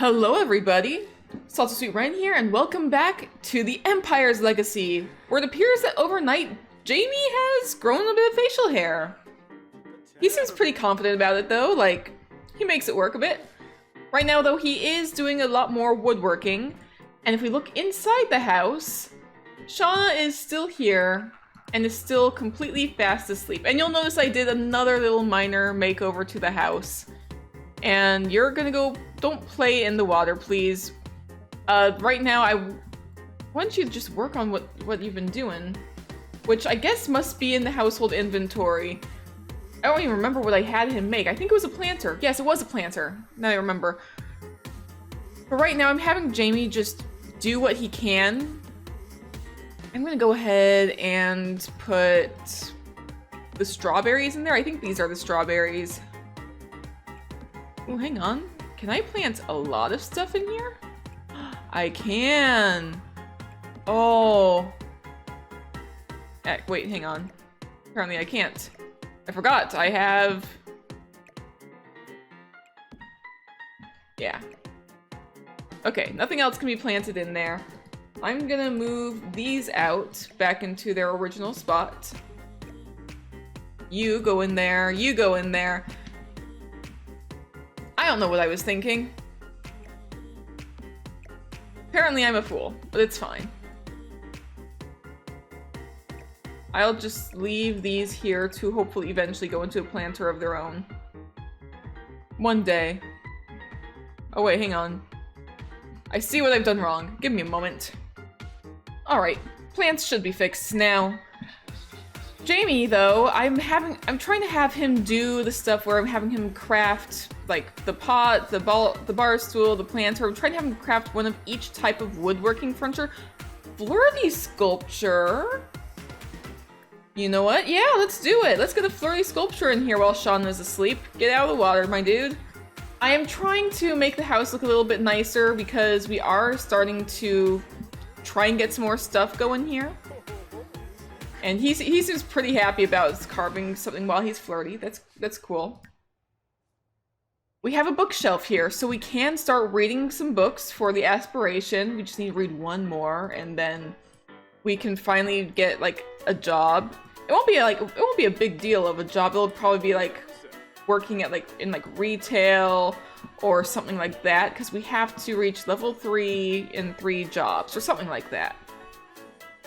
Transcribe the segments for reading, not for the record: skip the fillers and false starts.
Hello everybody! Salty Sweet Ren here, and welcome back to the Empire's Legacy, where it appears that overnight Jamie has grown a bit of facial hair. He seems pretty confident about it though, like, he makes it work a bit. Right now though, he is doing a lot more woodworking, and if we look inside the house, Shauna is still here, and is still completely fast asleep. And you'll notice I did another little minor makeover to the house. And you're gonna go, don't play in the water, please. Right now, I want you to just work on what you've been doing. Which I guess must be in the household inventory. I don't even remember what I had him make. I think it was a planter. Yes, it was a planter. Now I remember. But right now, I'm having Jamie just do what he can. I'm gonna go ahead and put the strawberries in there. I think these are the strawberries. Oh, hang on. Can I plant a lot of stuff in here? I can. Oh. Wait, hang on. Apparently I can't. I forgot. I have... Yeah. Okay, nothing else can be planted in there. I'm gonna move these out back into their original spot. You go in there. You go in there. I don't know what I was thinking. Apparently I'm a fool, but it's fine. I'll just leave these here to hopefully eventually go into a planter of their own. One day. Oh wait, hang on. I see what I've done wrong. Give me a moment. Alright, plants should be fixed now. Jamie, though, I'm trying to have him do the stuff where I'm having him craft, like, the pot, the bar stool, the planter. I'm trying to have him craft one of each type of woodworking furniture. Flirty sculpture? You know what? Yeah, let's do it. Let's get a flirty sculpture in here while Sean is asleep. Get out of the water, my dude. I am trying to make the house look a little bit nicer because we are starting to try and get some more stuff going here. And he seems pretty happy about carving something while he's flirty. That's cool. We have a bookshelf here, so we can start reading some books for the aspiration. We just need to read one more, and then we can finally get like a job. It won't be a big deal of a job. It'll probably be like working at in retail or something like that, because we have to reach level 3 in 3 jobs or something like that.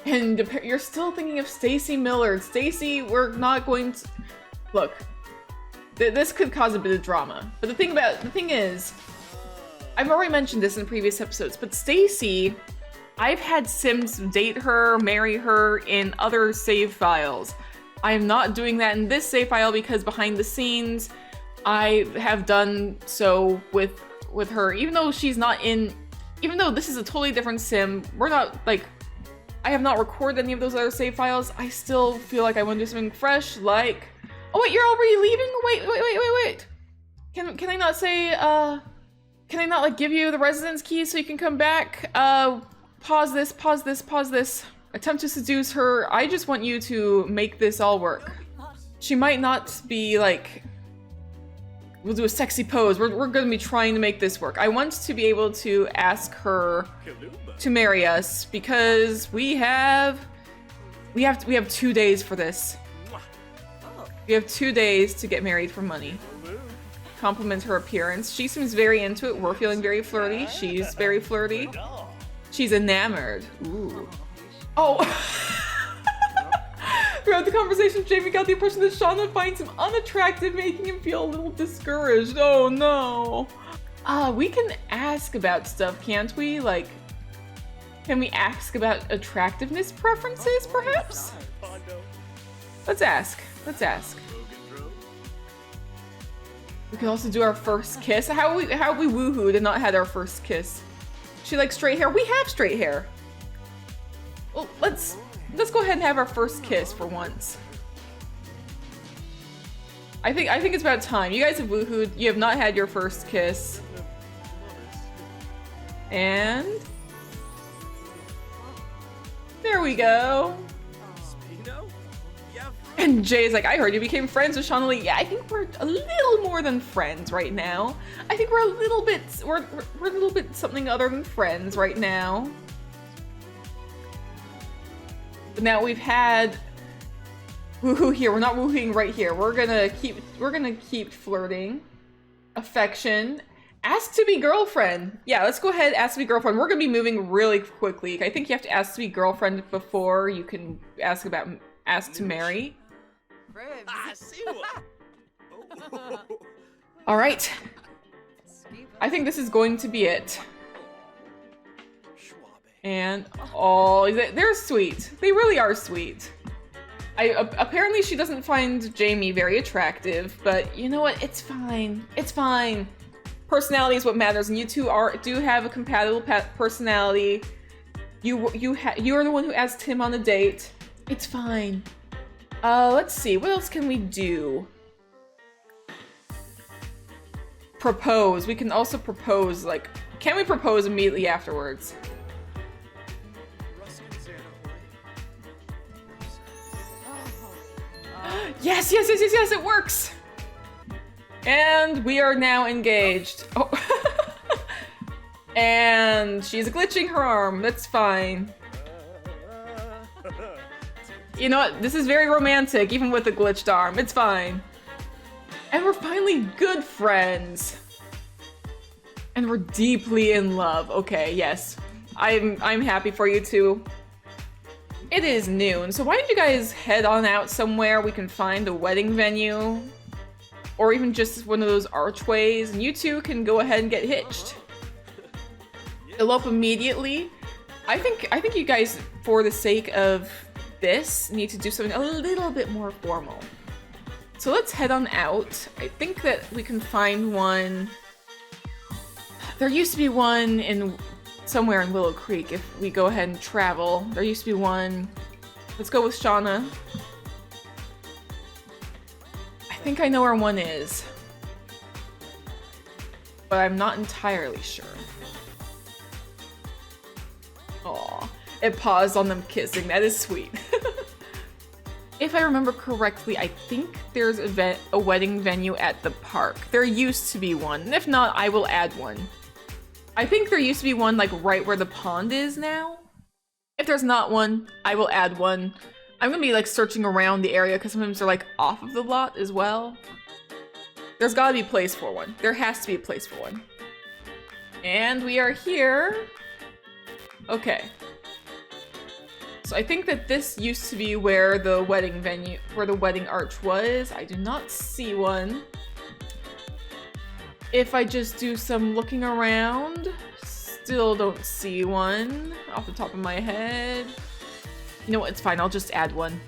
And you're still thinking of Stacy Millard. Stacy, we're not going to... Look, this could cause a bit of drama. But the thing is, I've already mentioned this in previous episodes, but Stacy, I've had Sims date her, marry her in other save files. I am not doing that in this save file because behind the scenes, I have done so with her. Even though she's not in... Even though this is a totally different Sim, we're not, I have not recorded any of those other save files. I still feel like I want to do something fresh, like... Oh wait, you're already leaving? Wait. Can I not say, can I not, give you the residence key so you can come back? Pause this. Attempt to seduce her. I just want you to make this all work. She might not be, we'll do a sexy pose. We're gonna be trying to make this work. I want to be able to ask her to marry us because we have 2 days for this. We have 2 days to get married for money. Compliment her appearance. She seems very into it. We're feeling very flirty. She's very flirty. She's enamored. Ooh. Oh. Throughout the conversation, Jamie got the impression that Shauna finds him unattractive, making him feel a little discouraged. Oh no. We can ask about stuff, can't we? Can we ask about attractiveness preferences, perhaps? Let's ask. We can also do our first kiss. How have we woohooed and not had our first kiss? She likes straight hair. We have straight hair. Well, let's go ahead and have our first kiss for once. I think it's about time. You guys have woohooed. You have not had your first kiss. And there we go. And Jay's like, I heard you became friends with Shauna Lee. Yeah, I think we're a little more than friends right now. I think we're a little bit, we're a little bit something other than friends right now. But now we've had woohoo here. We're not woohooing right here. We're gonna keep flirting. Affection. Ask to be girlfriend. Yeah, let's go ahead, ask to be girlfriend. We're gonna be moving really quickly. I think you have to ask to be girlfriend before you can ask to marry. All right. I think this is going to be it. And oh, they're sweet. They really are sweet. Apparently she doesn't find Jamie very attractive, but you know what? It's fine. It's fine. Personality is what matters, and you two do have a compatible personality. You're the one who asked him on a date. It's fine. Let's see. What else can we do? Propose. We can also propose, like, can we propose immediately afterwards? Yes, it works! And we are now engaged. Oh. And she's glitching her arm. That's fine. You know what? This is very romantic, even with the glitched arm. It's fine. And we're finally good friends. And we're deeply in love. Okay, yes. I'm happy for you two. It is noon, so why don't you guys head on out somewhere we can find a wedding venue? Or even just one of those archways, and you two can go ahead and get hitched. Elope immediately. I think you guys, for the sake of this, need to do something a little bit more formal. So let's head on out. I think that we can find one. There used to be one in somewhere in Willow Creek if we go ahead and travel. There used to be one. Let's go with Shauna. I think I know where one is, but I'm not entirely sure. Aw, it paused on them kissing. That is sweet. If I remember correctly, I think there's a wedding venue at the park. There used to be one, and if not, I will add one. I think there used to be one like right where the pond is now. If there's not one, I will add one. I'm gonna be like searching around the area because sometimes they're like off of the lot as well. There's gotta be a place for one. There has to be a place for one. And we are here. Okay. So I think that this used to be where the wedding venue, where the wedding arch was. I do not see one. If I just do some looking around, still don't see one off the top of my head. You know what, it's fine, I'll just add one.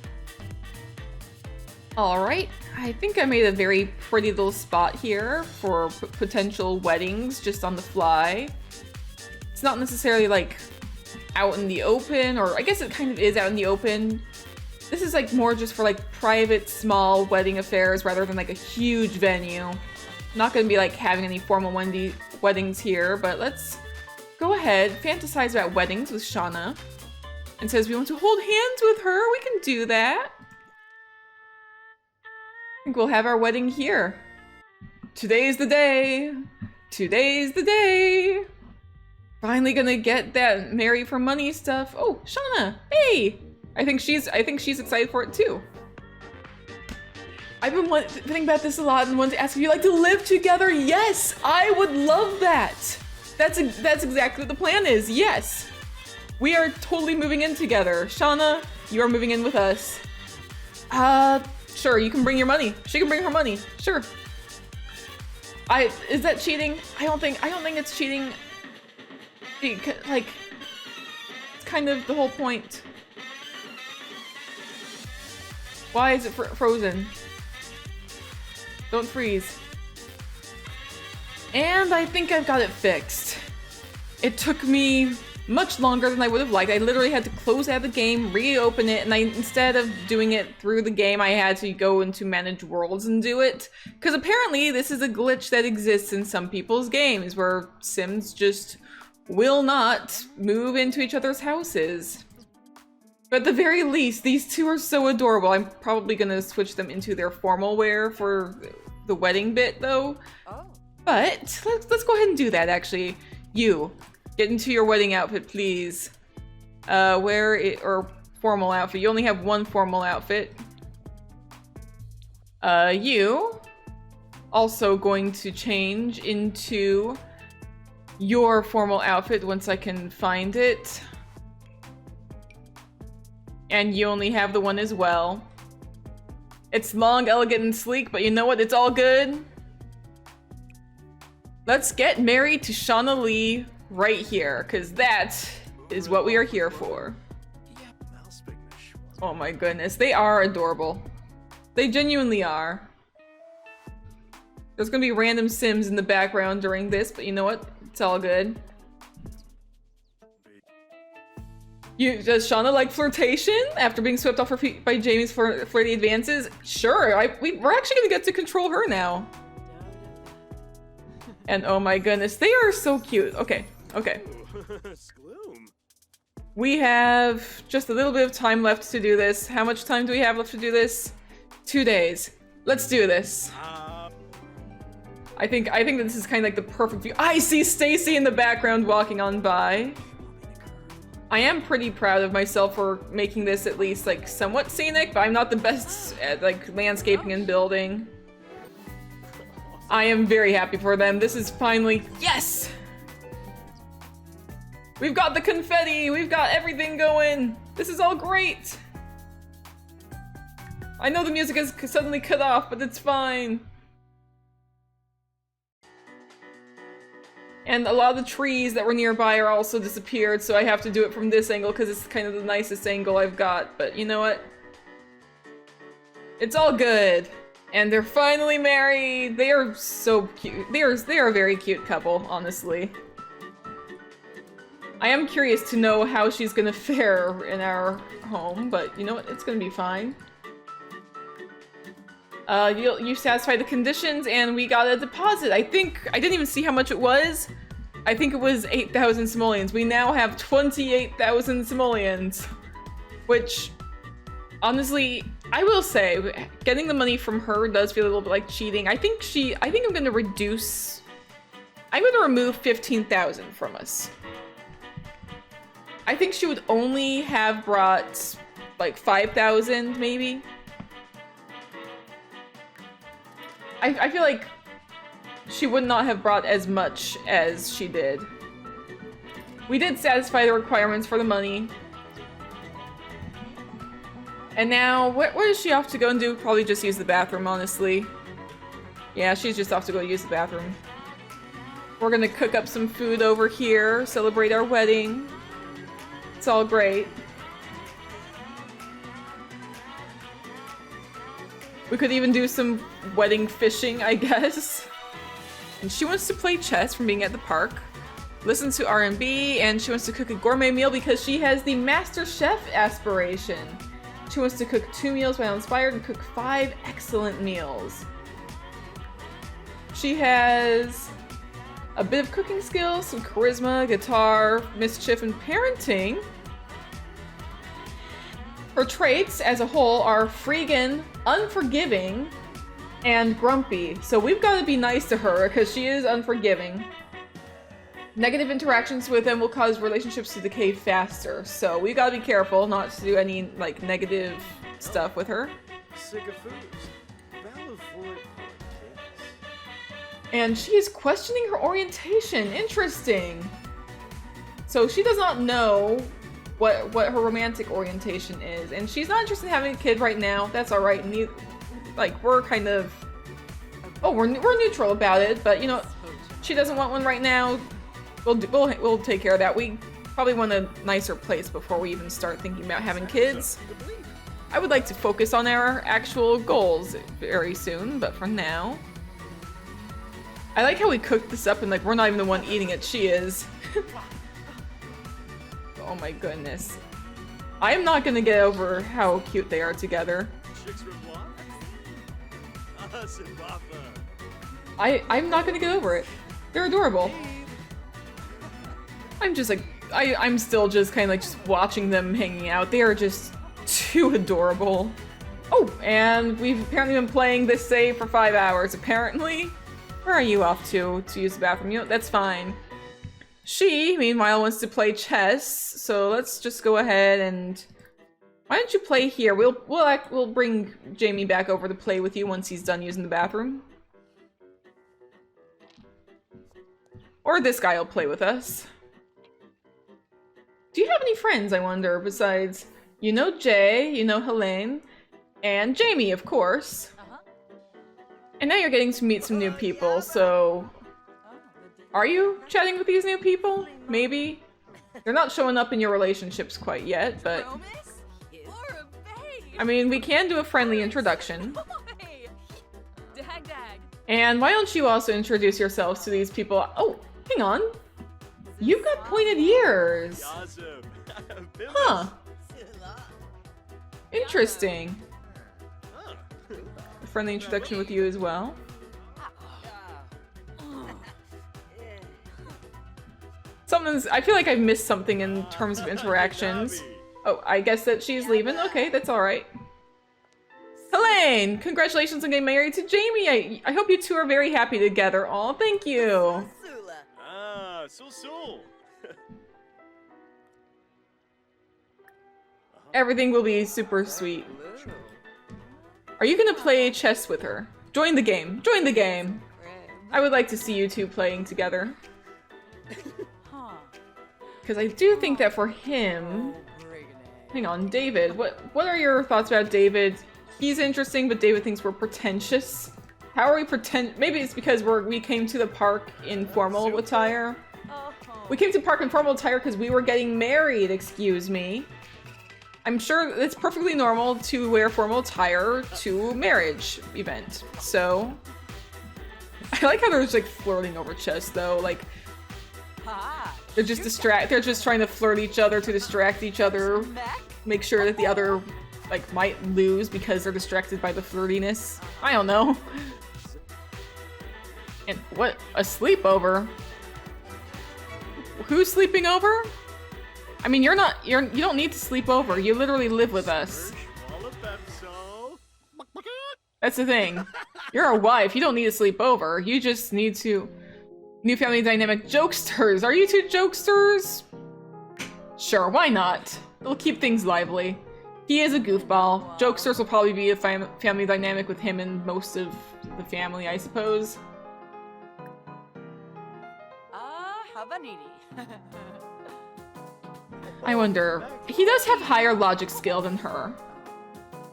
All right, I think I made a very pretty little spot here for potential weddings just on the fly. It's not necessarily like out in the open, or I guess it kind of is out in the open. This is like more just for like private, small wedding affairs rather than like a huge venue. Not gonna be like having any formal weddings here, but let's go ahead, fantasize about weddings with Shauna. And says we want to hold hands with her. We can do that. I think we'll have our wedding here. Today's the day. Today's the day. Finally gonna get that marry for money stuff. Oh, Shauna, hey! I think she's excited for it too. I've been thinking about this a lot and wanted to ask if you like to live together. Yes, I would love that. That's exactly what the plan is. Yes, we are totally moving in together. Shauna, you are moving in with us. Sure, you can bring your money. She can bring her money. Sure. Is that cheating? I don't think it's cheating. Like, it's kind of the whole point. Why is it frozen? Don't freeze. And I think I've got it fixed. It took me much longer than I would have liked. I literally had to close out the game, reopen it, and instead of doing it through the game, I had to go into Manage Worlds and do it. Because apparently this is a glitch that exists in some people's games where Sims just will not move into each other's houses. But at the very least, these two are so adorable. I'm probably gonna switch them into their formal wear for the wedding bit, though. Oh. But let's go ahead and do that, actually. You, get into your wedding outfit, please. Wear it, or formal outfit. You only have one formal outfit. You, also going to change into your formal outfit once I can find it. And you only have the one as well. It's long, elegant, and sleek, but you know what? It's all good. Let's get married to Shauna Lee right here, because that is what we are here for. Oh my goodness, they are adorable. They genuinely are. There's gonna be random Sims in the background during this, but you know what? It's all good. Does Shauna like flirtation after being swept off her feet by Jamie's flirty advances? Sure, we're actually gonna get to control her now. And oh my goodness, they are so cute. Okay, okay. We have just a little bit of time left to do this. How much time do we have left to do this? 2 days. Let's do this. I think this is kind of like the perfect view. I see Stacy in the background walking on by. I am pretty proud of myself for making this at least like somewhat scenic, but I'm not the best at like landscaping and building. I am very happy for them. This is finally, yes! We've got the confetti, we've got everything going. This is all great. I know the music is suddenly cut off, but it's fine. And a lot of the trees that were nearby are also disappeared, so I have to do it from this angle because it's kind of the nicest angle I've got. But you know what? It's all good. And they're finally married. They are so cute. They are a very cute couple, honestly. I am curious to know how she's gonna fare in our home, but you know what? It's gonna be fine. You satisfied the conditions and we got a deposit. I think, I didn't even see how much it was. I think it was 8,000 simoleons. We now have 28,000 simoleons. Which, honestly, I will say, getting the money from her does feel a little bit like cheating. I think I'm gonna remove 15,000 from us. I think she would only have brought like 5,000 maybe. I feel like she would not have brought as much as she did. We did satisfy the requirements for the money. And now, what is she off to go and do? Probably just use the bathroom, honestly. Yeah, she's just off to go use the bathroom. We're gonna cook up some food over here, celebrate our wedding. It's all great. We could even do some wedding fishing, I guess. And she wants to play chess from being at the park, listen to R&B, and she wants to cook a gourmet meal because she has the Master Chef aspiration. She wants to cook 2 meals while inspired and cook 5 excellent meals. She has a bit of cooking skills, some charisma, guitar, mischief, and parenting. Her traits as a whole are freegan, unforgiving, and grumpy. So we've got to be nice to her because she is unforgiving. Negative interactions with them will cause relationships to decay faster. So we've got to be careful not to do any like negative stuff with her. And she is questioning her orientation. Interesting. So she does not know what her romantic orientation is, and she's not interested in having a kid right now. That's all right. Like we're kind of, we're neutral about it, but you know, she doesn't want one right now. We'll take care of that. We probably want a nicer place before we even start thinking about having kids. I would like to focus on our actual goals very soon, but for now, I like how we cooked this up and like we're not even the one eating it. She is. Oh my goodness. I am not gonna get over how cute they are together. I'm not gonna get over it. They're adorable. I'm just like I'm still just kind of like just watching them hanging out. They are just too adorable. Oh, and we've apparently been playing this save for 5 hours, apparently. Where are you off to use the bathroom? You know, that's fine. She, meanwhile, wants to play chess, so let's just go ahead and... Why don't you play here? We'll bring Jamie back over to play with you once he's done using the bathroom. Or this guy will play with us. Do you have any friends, I wonder, besides... You know Jay, you know Helene, and Jamie, of course. And now you're getting to meet some new people, so... Are you chatting with these new people? Maybe? They're not showing up in your relationships quite yet, but... I mean, we can do a friendly introduction. And why don't you also introduce yourselves to these people? Oh, hang on. You've got pointed ears. Huh. Interesting. A friendly introduction with you as well. I feel like I've missed something in terms of interactions. Oh, I guess that she's leaving. Okay, that's alright. Helene! Congratulations on getting married to Jamie! I hope you two are very happy together. Aw, thank you! Everything will be super sweet. Are you gonna play chess with her? Join the game! Join the game! I would like to see you two playing together. Because I do think that for him... Hang on, David. What are your thoughts about David? He's interesting, but David thinks we're pretentious. How are we Maybe it's because we came to the park in formal attire. We came to park in formal attire because we were getting married, excuse me. I'm sure it's perfectly normal to wear formal attire to a marriage event, so... I like how they're just like flirting over chess though, like... They're just trying to flirt each other to distract each other. Make sure that the other, like, might lose because they're distracted by the flirtiness. I don't know. And what? A sleepover? Who's sleeping over? I mean, you don't need to sleep over. You literally live with us. That's the thing. You're a wife. You don't need to sleep over. You just need to... New family dynamic jokesters. Are you two jokesters? Sure, why not? It'll keep things lively. He is a goofball. Jokesters will probably be a family dynamic with him and most of the family, I suppose. I wonder. He does have higher logic skill than her.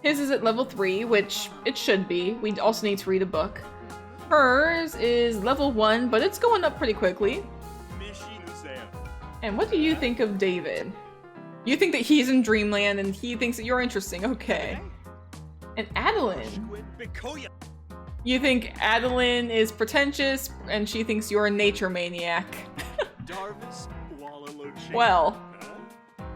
His is at level 3, which it should be. We also need to read a book. Hers is level 1, but it's going up pretty quickly. And what do you think of David? You think that he's in Dreamland and he thinks that you're interesting. Okay. And Adeline. You think Adeline is pretentious and she thinks you're a nature maniac. Well,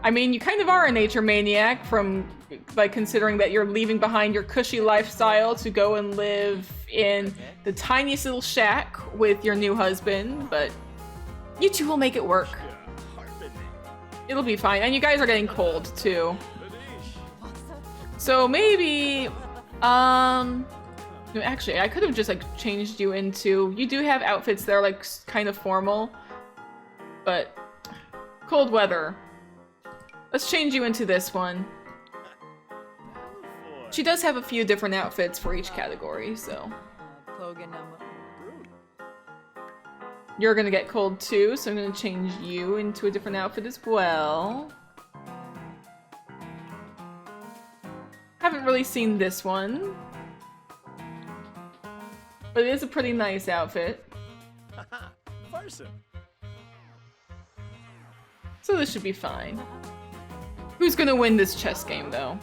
I mean, you kind of are a nature maniac from, like, considering that you're leaving behind your cushy lifestyle to go and live in the tiniest little shack with your new husband, but you two will make it work. It'll be fine, and you guys are getting cold, too. So maybe, no, actually, I could have just, like, changed you into... You do have outfits that are, like, kind of formal, but cold weather. Let's change you into this one. She does have a few different outfits for each category, so... You're gonna get cold too, so I'm gonna change you into a different outfit as well. Haven't really seen this one. But it is a pretty nice outfit. So this should be fine. Who's gonna win this chess game, though?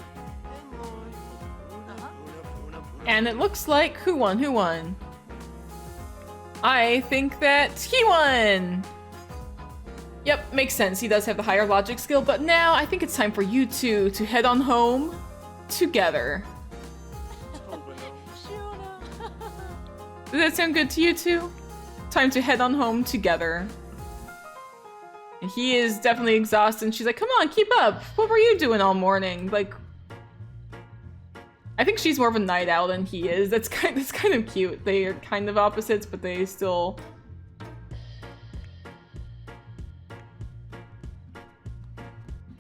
And it looks like... Who won? Who won? I think that he won! Yep, makes sense. He does have the higher logic skill, but now I think it's time for you two to head on home together. Does that sound good to you two? Time to head on home together. And he is definitely exhausted, and she's like, come on, keep up! What were you doing all morning? Like, I think she's more of a night owl than he is. That's kind of cute. They are kind of opposites, but they still...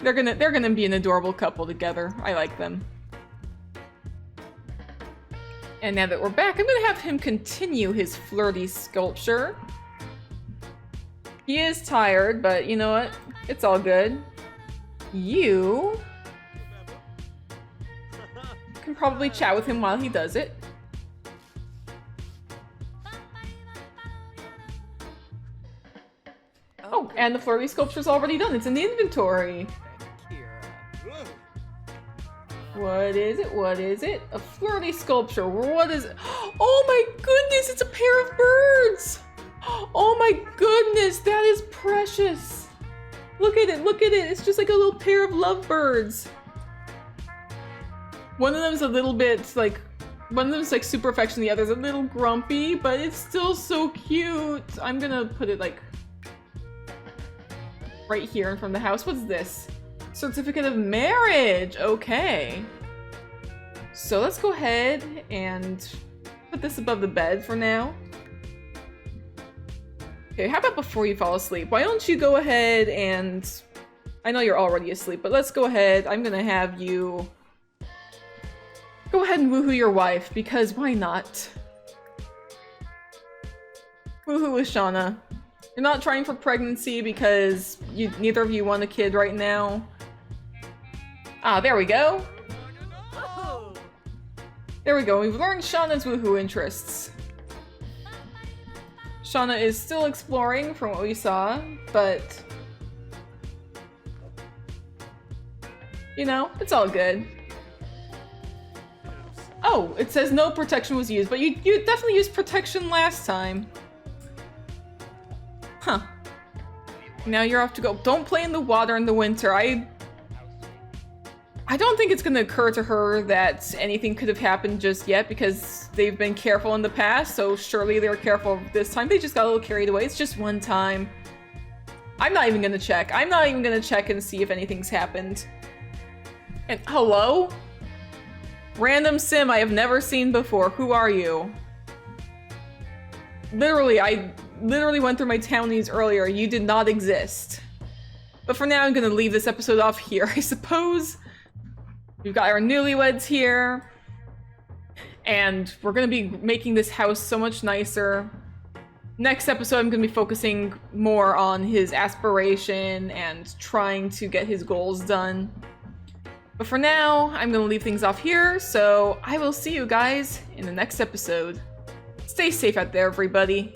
They're gonna be an adorable couple together. I like them. And now that we're back, I'm gonna have him continue his flirty sculpture. He is tired, but you know what? It's all good. You can probably chat with him while he does it. Oh, and the flirty sculpture's already done. It's in the inventory. What is it? What is it? A flirty sculpture. What is it? Oh my goodness, it's a pair of birds! Oh my goodness, that is precious! Look at it, look at it! It's just like a little pair of lovebirds. One of them's a little bit like... One of them's like super affectionate, the other's a little grumpy, but it's still so cute. I'm gonna put it like... right here in front of the house. What's this? Certificate of marriage! Okay. So let's go ahead and put this above the bed for now. Okay, how about before you fall asleep? Why don't you go ahead and... I know you're already asleep, but let's go ahead. I'm gonna have you... Go ahead and woohoo your wife, because why not? Woohoo with Shauna. You're not trying for pregnancy because neither of you want a kid right now. Ah, there we go. There we go. We've learned Shauna's woohoo interests. Shauna is still exploring from what we saw, but... You know, it's all good. Oh, it says no protection was used, but you definitely used protection last time. Huh. Now you're off to go. Don't play in the water in the winter. I don't think it's gonna occur to her that anything could have happened just yet because they've been careful in the past, so surely they were careful this time. They just got a little carried away. It's just one time. I'm not even gonna check. I'm not even gonna check and see if anything's happened. And hello? Random sim I have never seen before. Who are you? Literally, I literally went through my townies earlier. You did not exist. But for now, I'm gonna leave this episode off here, I suppose. We've got our newlyweds here. And we're gonna be making this house so much nicer. Next episode, I'm gonna be focusing more on his aspiration and trying to get his goals done. But for now, I'm gonna leave things off here, so I will see you guys in the next episode. Stay safe out there, everybody.